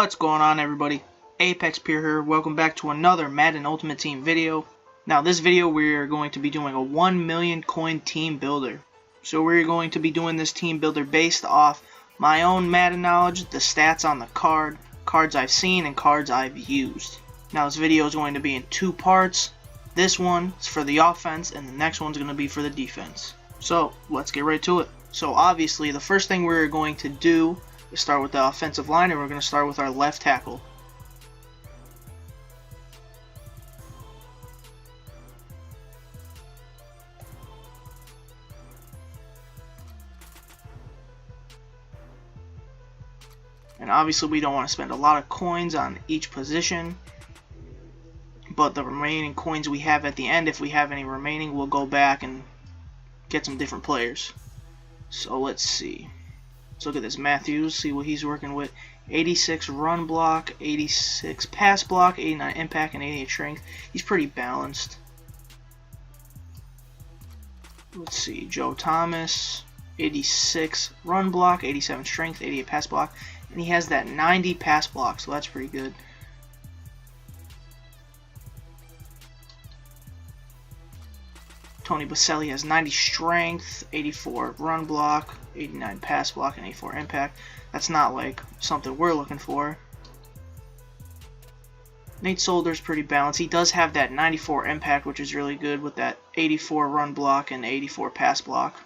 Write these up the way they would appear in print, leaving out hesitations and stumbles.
What's going on, everybody? Apex Pure here. Welcome back to another Madden Ultimate Team video. Now this video we're going to be doing a 1 million coin team builder. So we're going to be doing this team builder based off my own Madden knowledge, the stats on the cards I've seen, and cards I've used. Now this video is going to be in two parts. This one is for the offense and the next one's going to be for the defense. So let's get right to it. So obviously the first thing we're going to do is start with the offensive line, and we're going to start with our left tackle. And obviously we don't want to spend a lot of coins on each position, but the remaining coins we have at the end, if we have any remaining, we'll go back and get some different players. So let's see. Let's look at this Matthews, see what he's working with. 86 run block, 86 pass block, 89 impact, and 88 strength. He's pretty balanced. Let's see, Joe Thomas, 86 run block, 87 strength, 88 pass block, and he has that 90 pass block, so that's pretty good. Tony Baselli has 90 strength, 84 run block, 89 pass block, and 84 impact. That's not like something we're looking for. Nate Solder's pretty balanced. He does have that 94 impact, which is really good, with that 84 run block and 84 pass block.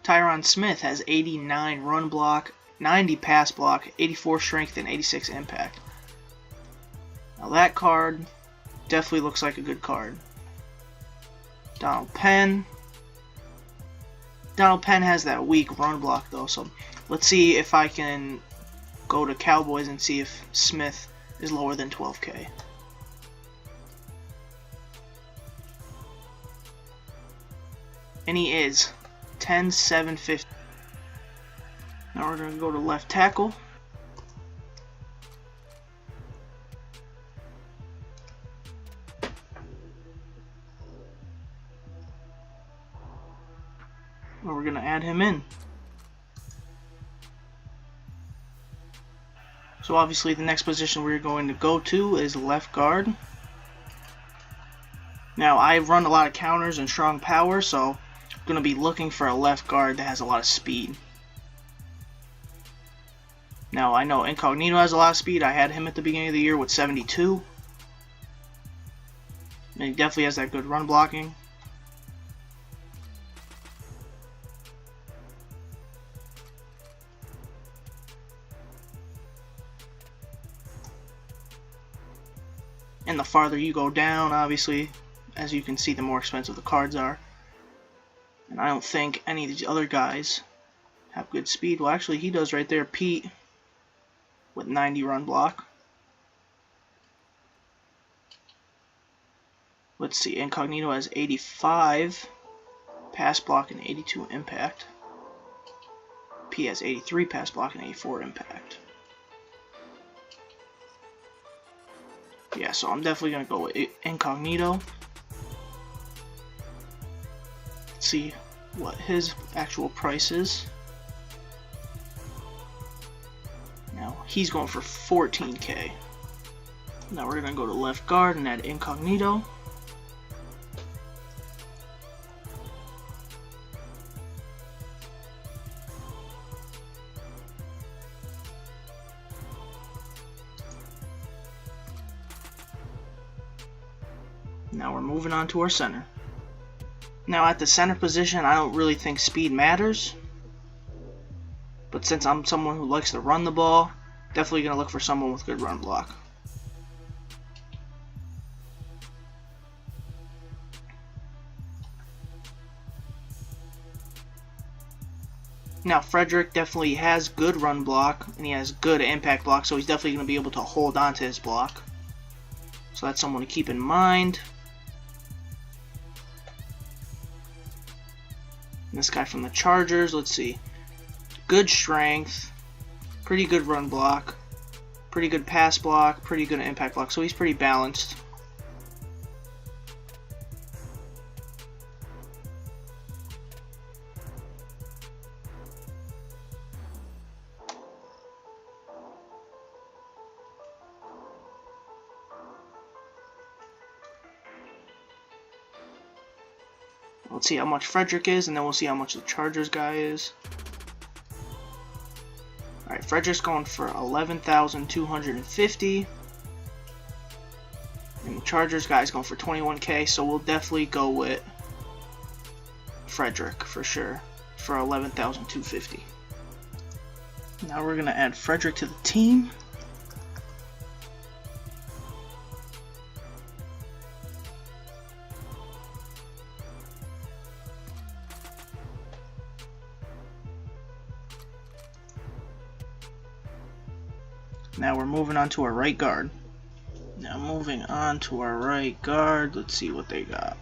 Tyron Smith has 89 run block, 90 pass block, 84 strength, and 86 impact. Now that card definitely looks like a good card. Donald Penn. Donald Penn has that weak run block though, so let's see if I can go to Cowboys and see if Smith is lower than 12K. And he is 10,750. Now we're going to go to left tackle. And we're going to add him in. So obviously the next position we're going to go to is left guard. Now I run a lot of counters and strong power, so I'm going to be looking for a left guard that has a lot of speed. Now I know Incognito has a lot of speed. I had him at the beginning of the year with 72. And he definitely has that good run blocking. And the farther you go down, obviously, as you can see, the more expensive the cards are. And I don't think any of these other guys have good speed. Well, actually, he does right there. Pete with 90 run block. Let's see, Incognito has 85 pass block and 82 impact. P has 83 pass block and 84 impact. Yeah, so I'm definitely going to go with Incognito. Let's see what his actual price is. Now, he's going for 14K. Now we're going to go to left guard and add Incognito. Now we're moving on to our center. Now at the center position, I don't really think speed matters. But since I'm someone who likes to run the ball, definitely going to look for someone with good run block. Now Frederick definitely has good run block, and he has good impact block, so he's definitely going to be able to hold on to his block. So that's someone to keep in mind. This guy from the Chargers, let's see. Good strength, pretty good run block, pretty good pass block, pretty good impact block, so he's pretty balanced. Let's see how much Frederick is, and then we'll see how much the Chargers guy is. Alright, Frederick's going for 11,250. And the Chargers guy's going for 21k, so we'll definitely go with Frederick for sure for 11,250. Now we're going to add Frederick to the team. Now we're moving on to our right guard. Now moving on to our right guard, let's see what they got.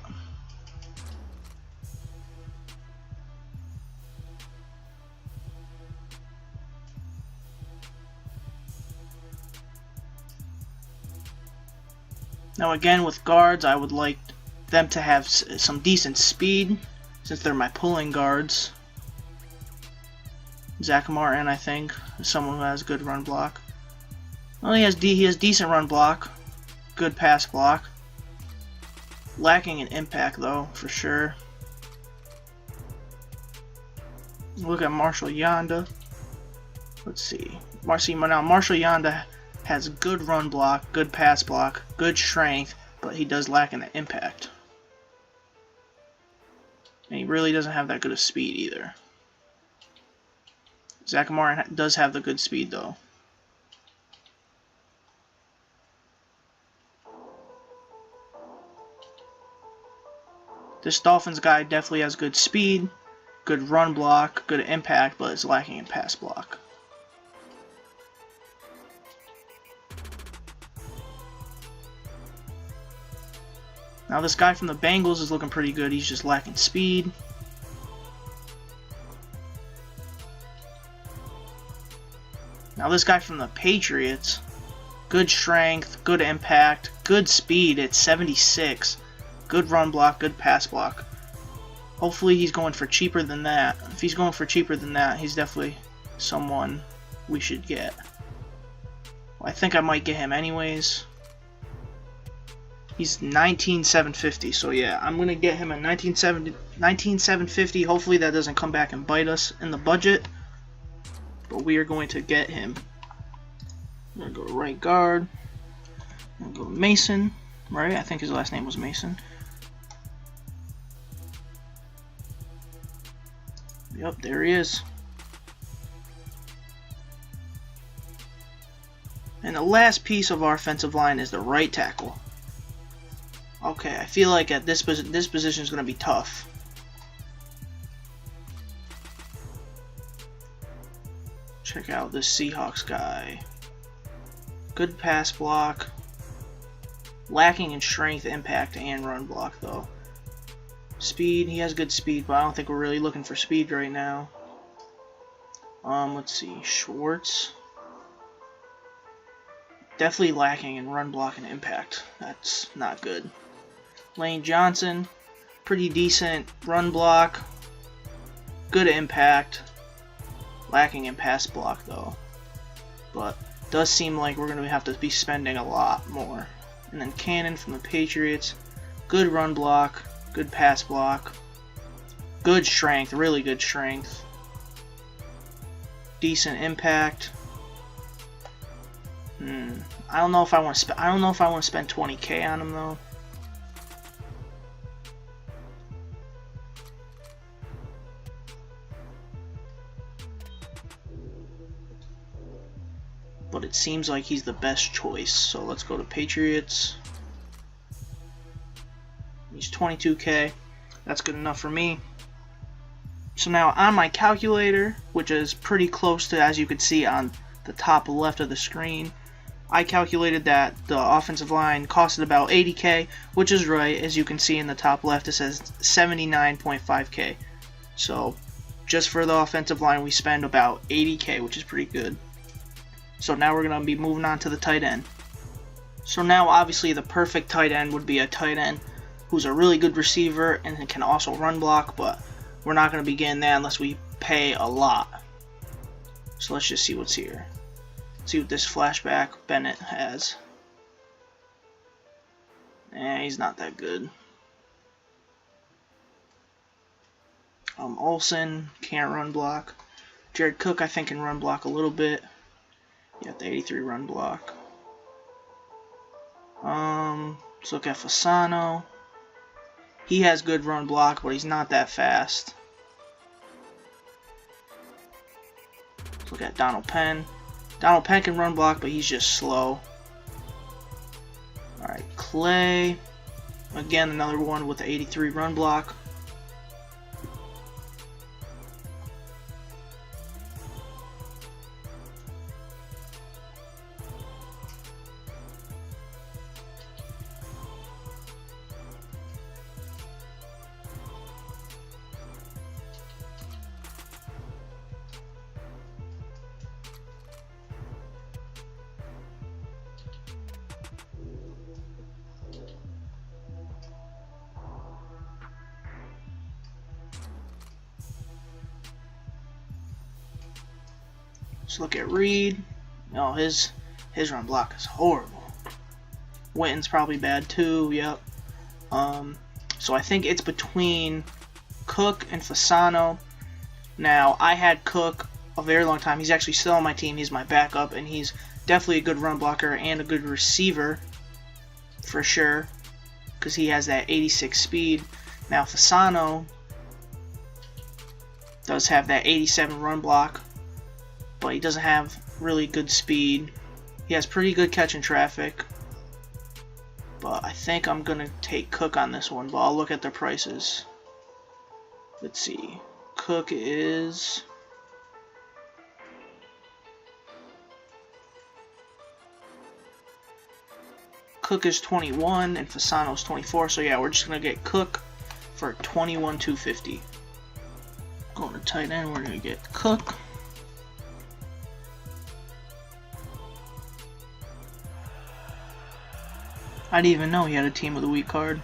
Now again, with guards, I would like them to have some decent speed, since they're my pulling guards. Zach Martin, I think, is someone who has good run block. Well, he has decent run block, good pass block. Lacking in impact though, for sure. Look at Marshall Yanda. Let's see. Now Marshall Yanda has good run block, good pass block, good strength, but he does lack in the impact. And he really doesn't have that good of speed either. Zach Martin does have the good speed though. This Dolphins guy definitely has good speed, good run block, good impact, but is lacking in pass block. Now this guy from the Bengals is looking pretty good, he's just lacking speed. Now this guy from the Patriots, good strength, good impact, good speed at 76. Good run block, good pass block. Hopefully he's going for cheaper than that. If he's going for cheaper than that, he's definitely someone we should get. Well, I think I might get him anyways. He's 19,750, so yeah, I'm going to get him at 19,750. Hopefully that doesn't come back and bite us in the budget. But we are going to get him. I'm going to go to right guard. I'm going to go to Mason. Right? I think his last name was Mason. Yep, there he is. And the last piece of our offensive line is the right tackle. Okay, I feel like at this position is going to be tough. Check out this Seahawks guy. Good pass block. Lacking in strength, impact, and run block though. Speed, he has good speed, but I don't think we're really looking for speed right now. Let's see, Schwartz. Definitely lacking in run block and impact. That's not good. Lane Johnson, pretty decent run block, good impact, lacking in pass block though. But does seem like we're going to have to be spending a lot more. And then Cannon from the Patriots, good run block, good pass block, good strength, really good strength, decent impact. I don't know if I want to spend 20k on him though. But it seems like he's the best choice. So let's go to Patriots. He's 22k. That's good enough for me. So now on my calculator, which is pretty close to, as you can see on the top left of the screen, I calculated that the offensive line costed about 80k, which is right. As you can see in the top left, it says 79.5k. So just for the offensive line, we spend about 80k, which is pretty good. So now we're going to be moving on to the tight end. So now obviously the perfect tight end would be a tight end who's a really good receiver and can also run block, but we're not going to be getting that unless we pay a lot. So let's just see what's here. See what this flashback Bennett has. He's not that good. Olsen can't run block. Jared Cook I think can run block a little bit. Yeah, the 83 run block. Let's look at Fasano. He has good run block, but he's not that fast. Let's look at Donald Penn. Donald Penn can run block, but he's just slow. Alright, Clay. Again, another one with the 83 run block. Let's look at Reed. Oh, his run block is horrible. Winton's probably bad too. Yep. So I think it's between Cook and Fasano. Now I had Cook a very long time. He's actually still on my team. He's my backup, and he's definitely a good run blocker and a good receiver for sure, because he has that 86 speed. Now Fasano does have that 87 run block, but he doesn't have really good speed. He has pretty good catch in traffic, but I think I'm gonna take Cook on this one, but I'll look at their prices. Let's see. Cook is Cook is 21 and Fasano's 24, so yeah, we're just gonna get Cook for 21,250. Going to tight end, we're gonna get Cook. I didn't even know he had a team of the week card.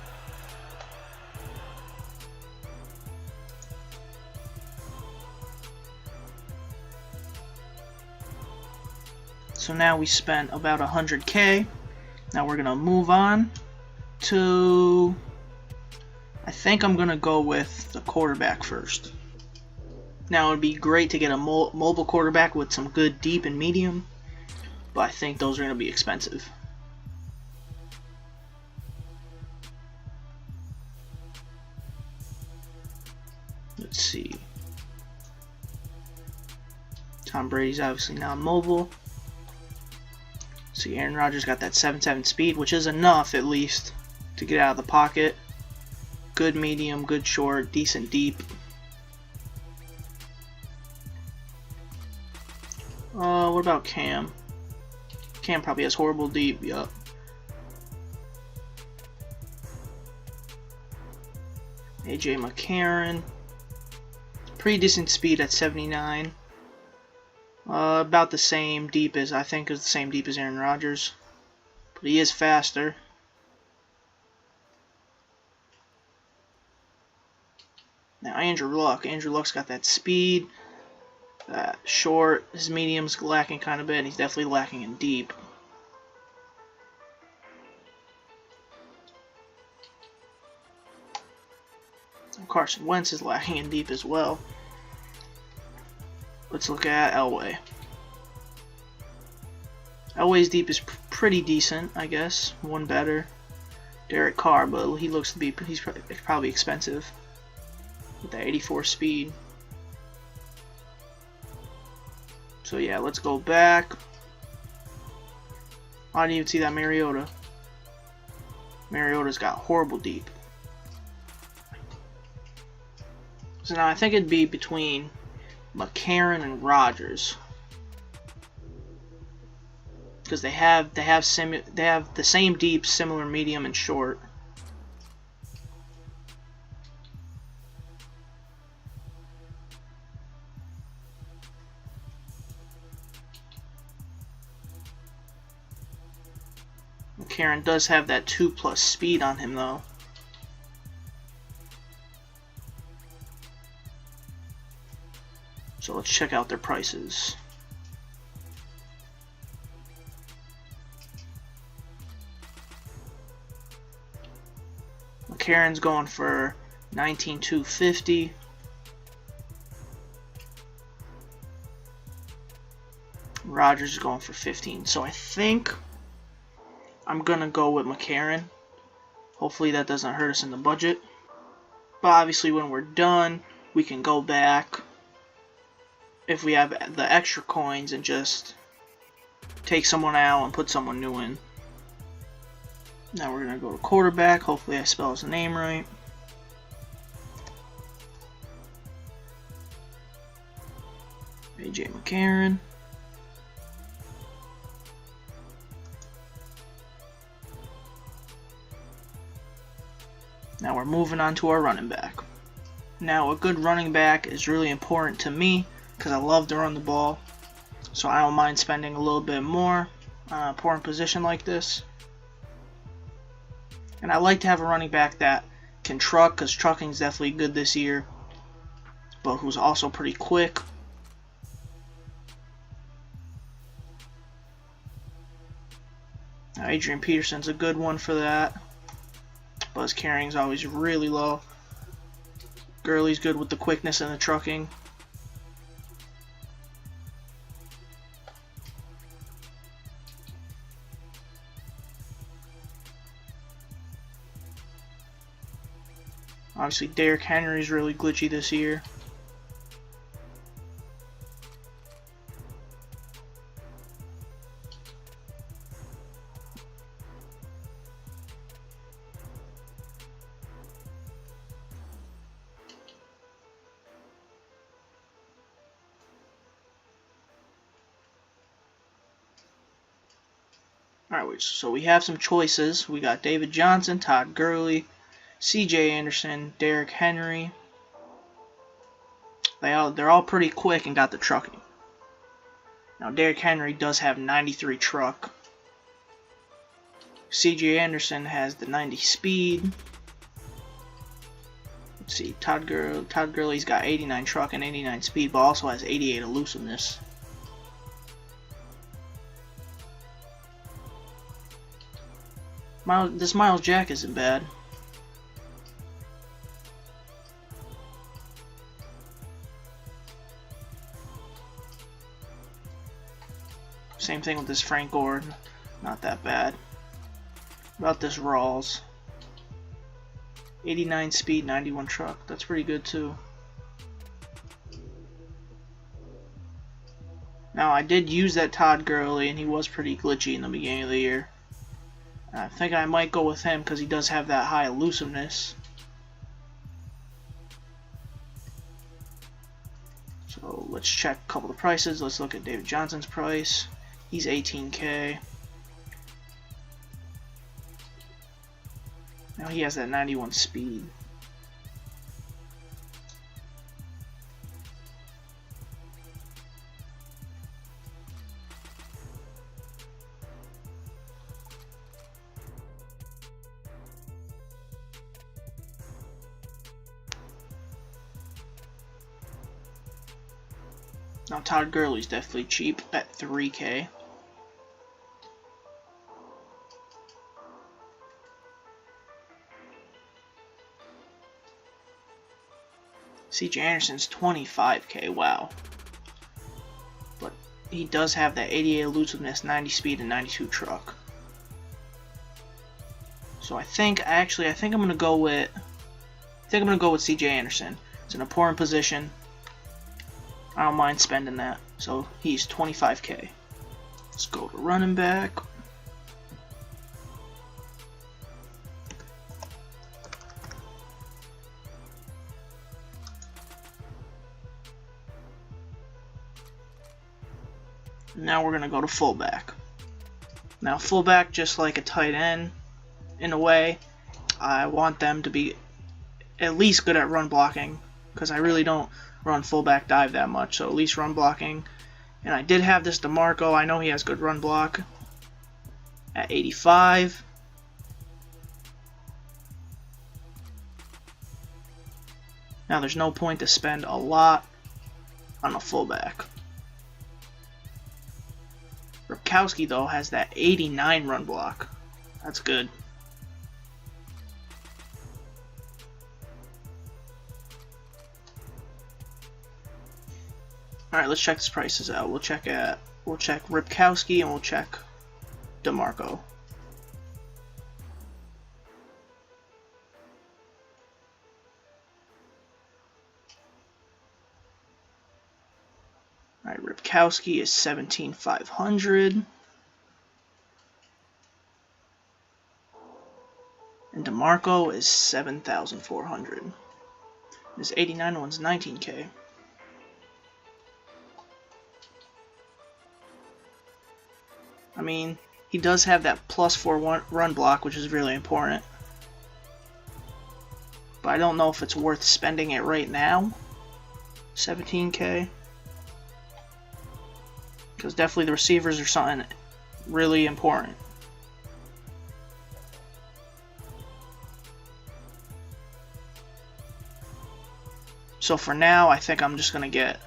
So now we spent about 100K. Now we're gonna move on to, I think I'm gonna go with the quarterback first. Now it'd be great to get a mobile quarterback with some good deep and medium, but I think those are gonna be expensive. Let's see. Tom Brady's obviously not mobile. See, Aaron Rodgers got that 7.7 speed, which is enough at least to get out of the pocket. Good medium, good short, decent deep. What about Cam? Cam probably has horrible deep, yup. AJ McCarron. Pretty decent speed at 79. About the same deep as, I think is the same deep as Aaron Rodgers. But he is faster. Now Andrew Luck. Andrew Luck's got that speed. Short. His medium's lacking kind of bit. He's definitely lacking in deep. Carson Wentz is lacking in deep as well. Let's look at Elway. Elway's deep is pretty decent, I guess. One better. Derek Carr, but he looks to be, he's probably expensive with that 84 speed. So yeah, let's go back. I didn't even see that Mariota. Mariota's got horrible deep. So now I think it'd be between McCarron and Rodgers, because they have the same deep, similar medium and short. McCarron does have that 2+ speed on him though. So let's check out their prices. McCarron's going for 19,250. Rodgers is going for 15. So I think I'm going to go with McCarron. Hopefully that doesn't hurt us in the budget. But obviously when we're done, we can go back if we have the extra coins and just take someone out and put someone new in. Now we're going to go to quarterback. Hopefully I spell his name right. A.J. McCarron. Now we're moving on to our running back. Now a good running back is really important to me because I love to run the ball. So I don't mind spending a little bit more on an important position like this. And I like to have a running back that can truck, because trucking is definitely good this year, but who's also pretty quick. Now Adrian Peterson's a good one for that, but his carrying is always really low. Gurley's good with the quickness and the trucking. Obviously, Derrick Henry is really glitchy this year. Alright, so we have some choices. We got David Johnson, Todd Gurley, C.J. Anderson, Derrick Henry. They're all pretty quick and got the trucking. Now Derrick Henry does have 93 truck. C.J. Anderson has the 90 speed. Let's see, Todd Gurley's got 89 truck and 89 speed, but also has 88 elusiveness. This Miles Jack isn't bad. Same thing with this Frank Gore, not that bad. About this Rawls, 89 speed, 91 truck, that's pretty good too. Now I did use that Todd Gurley and he was pretty glitchy in the beginning of the year. I think I might go with him because he does have that high elusiveness. So let's check a couple of prices. Let's look at David Johnson's price. He's 18K. Now he has that 91 speed. Now Todd Gurley's definitely cheap at 3K. C.J. Anderson's 25K, wow. But he does have that 88 elusiveness, 90 speed, and 92 truck. So I think I'm gonna go with C.J. Anderson. It's an important position. I don't mind spending that. So he's 25K. Let's go to running back. Now we're gonna go to fullback. Now fullback, just like a tight end, in a way, I want them to be at least good at run blocking, because I really don't run fullback dive that much, so at least run blocking. And I did have this DeMarco. I know he has good run block at 85. Now there's no point to spend a lot on a fullback. Ripkowski though has that 89 run block. That's good. Alright, let's check these prices out. We'll check at we'll check Ripkowski, and we'll check DeMarco. Alright, Ripkowski is 17,500. And DeMarco is 7,400. This 89 one's 19K. I mean, he does have that +4 run block, which is really important. But I don't know if it's worth spending it right now. 17K. Because definitely the receivers are something really important. So for now, I think I'm just going to get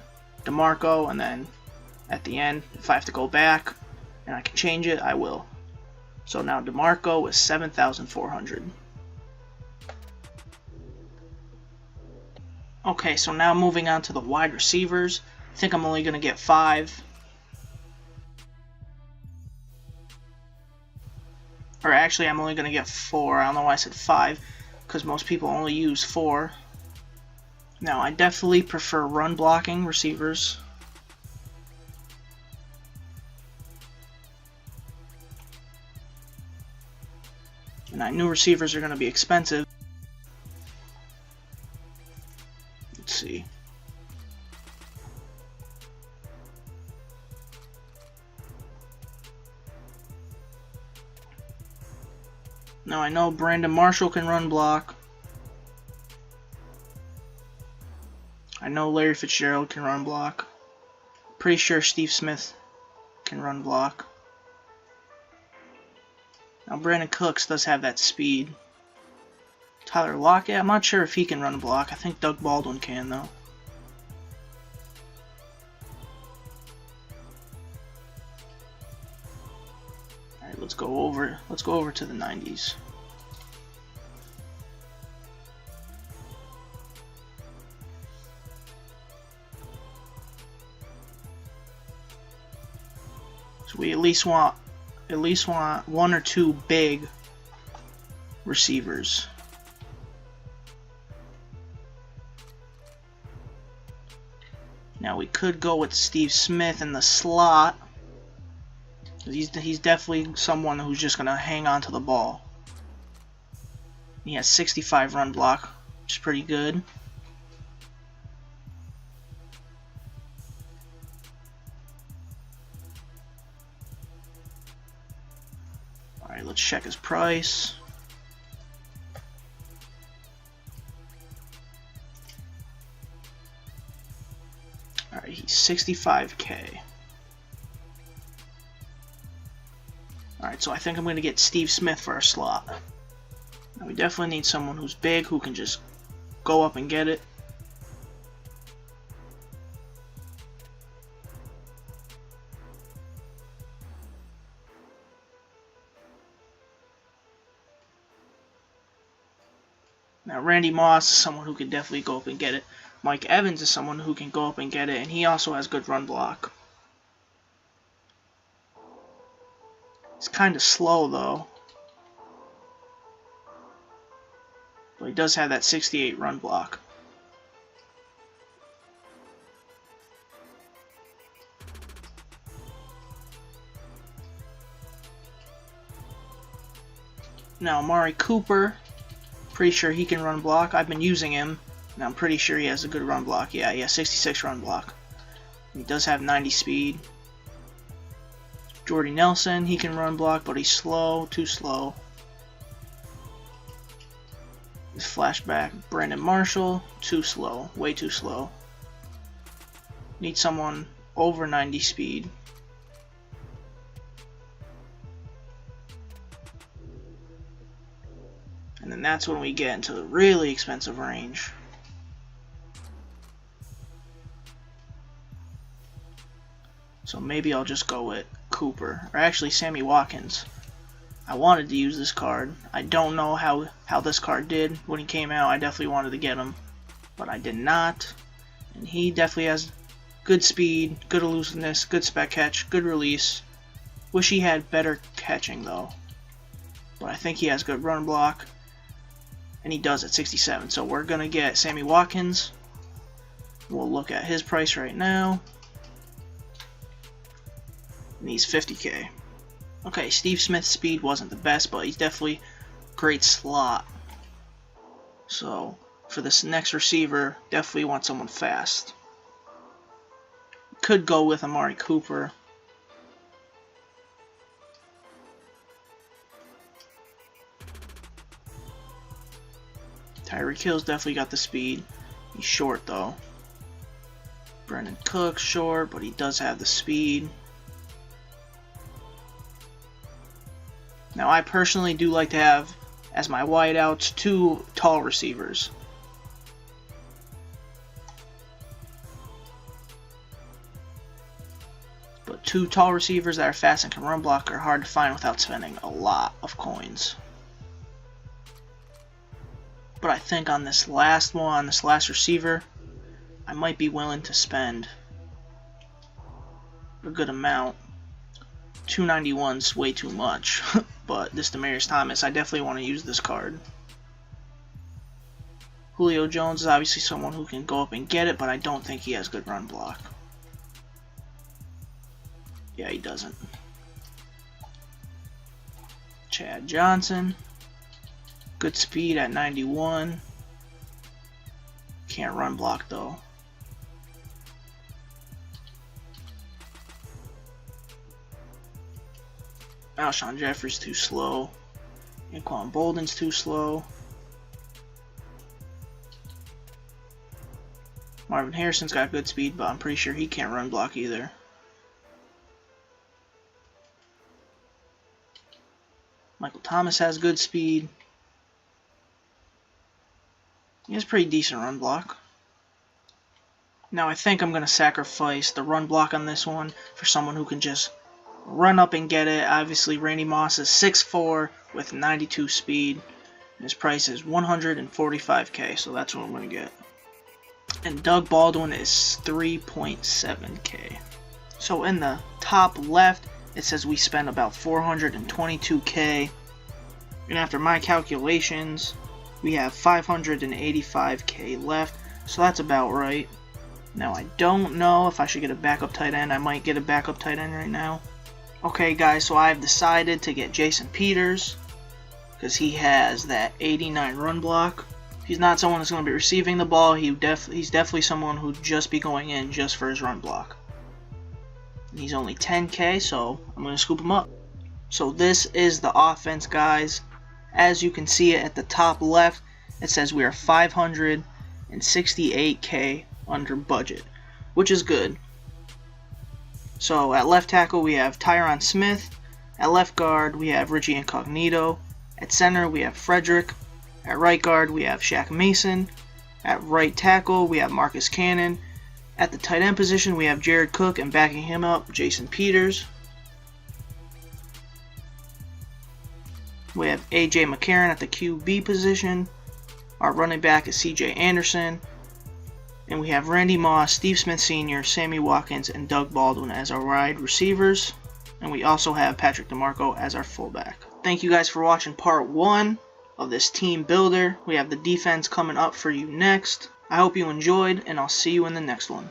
DeMarco, and then at the end, if I have to go back and I can change it, I will. So now DeMarco is 7,400. Okay, so now moving on to the wide receivers. I think I'm only going to get 5. Or actually, I'm only going to get 4. I don't know why I said 5, because most people only use 4. Now, I definitely prefer run blocking receivers. And I knew receivers are going to be expensive. Let's see. Now, I know Brandon Marshall can run block. I know Larry Fitzgerald can run block. Pretty sure Steve Smith can run block. Now Brandon Cooks does have that speed. Tyler Lockett, I'm not sure if he can run block. I think Doug Baldwin can though. Alright, let's go over to the 90s. So we at least want 1 or 2 big receivers. Now we could go with Steve Smith in the slot. He's definitely someone who's just gonna hang on to the ball. He has 65 run block, which is pretty good. Alright, let's check his price. Alright, he's 65K. Alright, so I think I'm going to get Steve Smith for our slot. Now we definitely need someone who's big, who can just go up and get it. Now Randy Moss is someone who can definitely go up and get it. Mike Evans is someone who can go up and get it, and he also has good run block. He's kind of slow though, but he does have that 68 run block. Now Amari Cooper, pretty sure he can run block. I've been using him, and I'm pretty sure he has a good run block. Yeah, he has 66 run block. He does have 90 speed. Jordy Nelson, he can run block, but he's slow, too slow. His flashback, Brandon Marshall, too slow, way too slow. Need someone over 90 speed. And then that's when we get into the really expensive range. So maybe I'll just go with Cooper, or actually Sammy Watkins. I wanted to use this card. I don't know how this card did when he came out. I definitely wanted to get him, but I did not. And he definitely has Good speed, good elusiveness, good spec catch, good release. Wish he had better catching though. But I think he has good run block. And he does at 67. So we're going to get Sammy Watkins. We'll look at his price right now. And he's 50k. Okay, Steve Smith's speed wasn't the best, but he's definitely great slot. So for this next receiver, definitely want someone fast. Could go with Amari Cooper. Tyreek Hill's definitely got the speed. He's short though. Brendan Cook's short, but he does have the speed. Now I personally do like to have as my wideouts 2 tall receivers. But 2 tall receivers that are fast and can run block are hard to find without spending a lot of coins. But I think on this last one, this last receiver, I might be willing to spend a good amount. 291's way too much, but this Demaryius Thomas, I definitely want to use this card. Julio Jones is obviously someone who can go up and get it, but I don't think he has good run block. Yeah, he doesn't. Chad Johnson, good speed at 91. Can't run block though. Alshon Jeffrey's too slow. Anquan Bolden's too slow. Marvin Harrison's got good speed, but I'm pretty sure he can't run block either. Michael Thomas has good speed. He has pretty decent run block. Now I think I'm going to sacrifice the run block on this one for someone who can just run up and get it. Obviously Randy Moss is 6'4" with 92 speed. And his price is 145k, so that's what I'm going to get. And Doug Baldwin is 3.7k. So in the top left, it says we spent about 422k. And after my calculations, we have 585k left. So that's about right. Now I don't know if I should get a backup tight end. I might get a backup tight end right now. Okay guys, so I've decided to get Jason Peters because he has that 89 run block. He's not someone that's going to be receiving the ball. He's definitely someone who'd just be going in just for his run block. And he's only 10k, so I'm going to scoop him up. So this is the offense, guys. As you can see it at the top left, it says we are 568k under budget, which is good. So at left tackle we have Tyron Smith. At left guard we have Richie Incognito. At center we have Frederick. At right guard we have Shaq Mason. At right tackle we have Marcus Cannon. At the tight end position we have Jared Cook, and backing him up, Jason Peters. We have AJ McCarron at the QB position. Our running back is CJ Anderson. And we have Randy Moss, Steve Smith Sr., Sammy Watkins, and Doug Baldwin as our wide receivers. And we also have Patrick DeMarco as our fullback. Thank you guys for watching part 1 of this team builder. We have the defense coming up for you next. I hope you enjoyed, and I'll see you in the next one.